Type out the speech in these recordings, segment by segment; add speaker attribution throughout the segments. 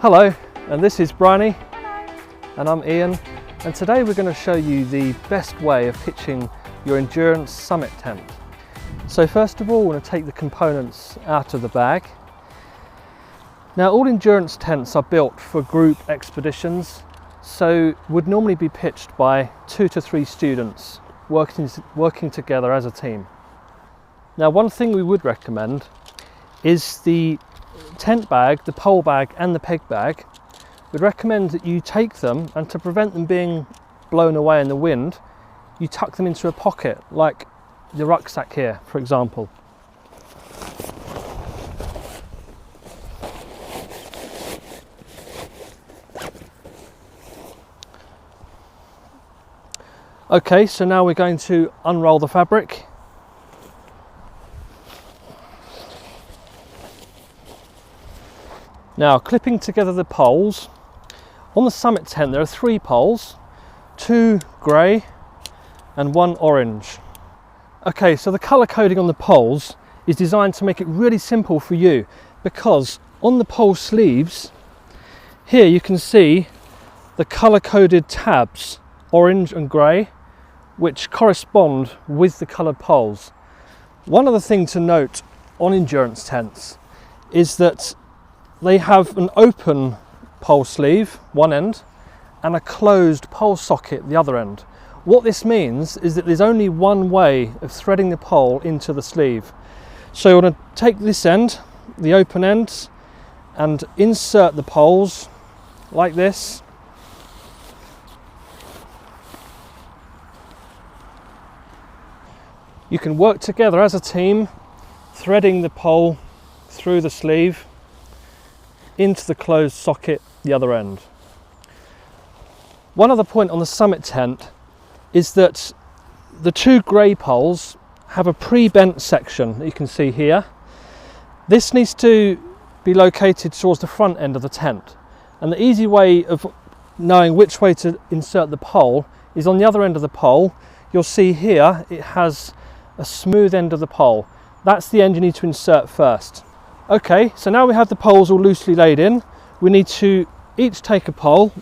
Speaker 1: Hello, and this is Bryony. And I'm Ian, and today we're going to show you the best way of pitching your endurance summit tent. So first of all, we're going to take the components out of the bag. Now, all endurance tents are built for group expeditions, so would normally be pitched by 2 to 3 students working together as a team. Now, one thing we would recommend is the tent bag, the pole bag and the peg bag. We'd recommend that you take them, and to prevent them being blown away in the wind, you tuck them into a pocket like the rucksack here, for example. Okay, so now we're going to unroll the fabric. Now, clipping together the poles. On the summit tent there are 3 poles, 2 grey and 1 orange. Okay, so the colour coding on the poles is designed to make it really simple for you, because on the pole sleeves here you can see the colour coded tabs, orange and grey, which correspond with the coloured poles. One other thing to note on endurance tents is that they have an open pole sleeve, one end, and a closed pole socket, the other end. What this means is that there's only one way of threading the pole into the sleeve. So you're going to take this end, the open end, and insert the poles like this. You can work together as a team, threading the pole through the sleeve into the closed socket, the other end. One other point on the summit tent is that the 2 grey poles have a pre-bent section that you can see here. This needs to be located towards the front end of the tent, and the easy way of knowing which way to insert the pole is on the other end of the pole. You'll see here it has a smooth end of the pole. That's the end you need to insert first. Okay, so now we have the poles all loosely laid in, we need to each take a pole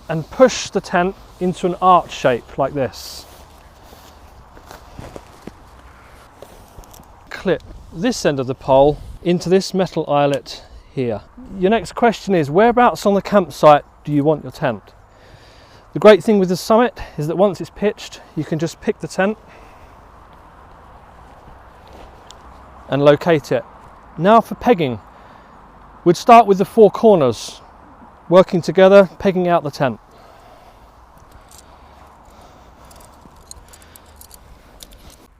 Speaker 1: and push the tent into an arch shape like this. Clip this end of the pole into this metal eyelet here. Your next question is, whereabouts on the campsite do you want your tent? The great thing with the summit is that once it's pitched, you can just pick the tent and locate it. Now for pegging, we'd start with the 4 corners, working together, pegging out the tent.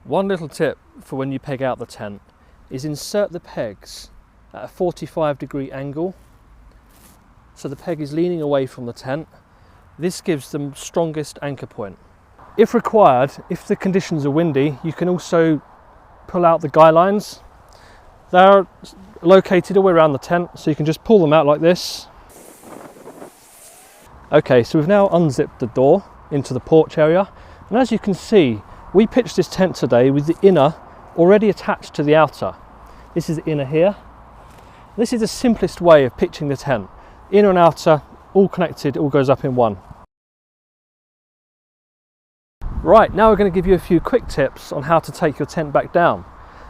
Speaker 1: One little tip for when you peg out the tent is insert the pegs at a 45-degree angle, so the peg is leaning away from the tent. This gives the strongest anchor point. If required, if the conditions are windy, you can also pull out the guy lines. They're located all the way around the tent, so you can just pull them out like this. Okay, so we've now unzipped the door into the porch area, and as you can see, we pitched this tent today with the inner already attached to the outer. This is the inner here. This is the simplest way of pitching the tent. Inner and outer, all connected, all goes up in one. Right, now we're going to give you a few quick tips on how to take your tent back down.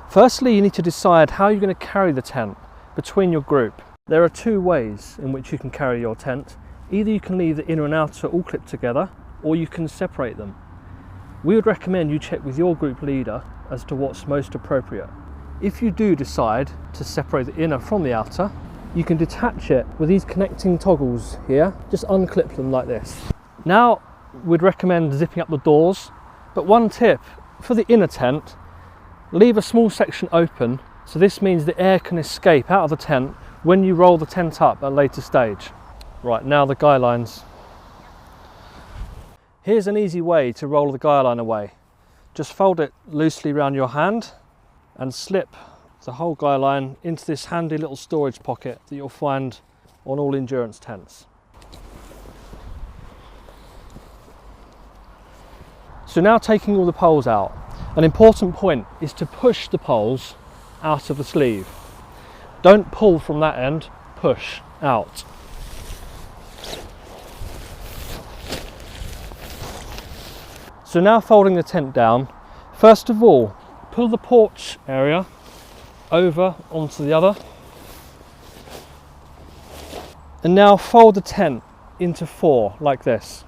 Speaker 1: Firstly, you need to decide how you're going to carry the tent between your group. There are 2 ways in which you can carry your tent. Either you can leave the inner and outer all clipped together, or you can separate them. We would recommend you check with your group leader as to what's most appropriate. If you do decide to separate the inner from the outer, you can detach it with these connecting toggles here. Just unclip them like this. Now we'd recommend zipping up the doors, but one tip for the inner tent, leave a small section open, so this means the air can escape out of the tent when you roll the tent up at a later stage. Right, now the guy lines. Here's an easy way to roll the guy line away. Just fold it loosely around your hand and slip the whole guy line into this handy little storage pocket that you'll find on all endurance tents. So now taking all the poles out, an important point is to push the poles out of the sleeve. Don't pull from that end, push out. So now folding the tent down, first of all, pull the porch area over onto the other. And now fold the tent into 4 like this.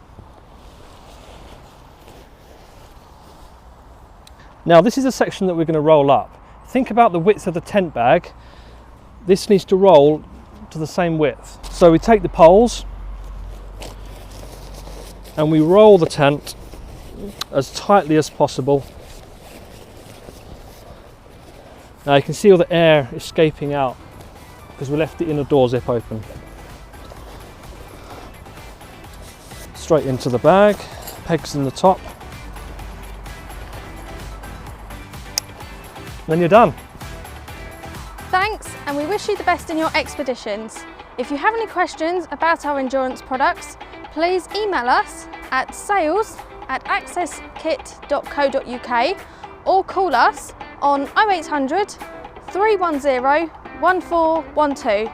Speaker 1: Now this is a section that we're going to roll up. Think about the width of the tent bag. This needs to roll to the same width. So we take the poles and we roll the tent as tightly as possible. Now you can see all the air escaping out because we left the inner door zip open. Straight into the bag, pegs in the top. Then you're done.
Speaker 2: Thanks, and we wish you the best in your expeditions. If you have any questions about our endurance products, please email us at sales@accesskit.co.uk or call us on 0800 310 1412.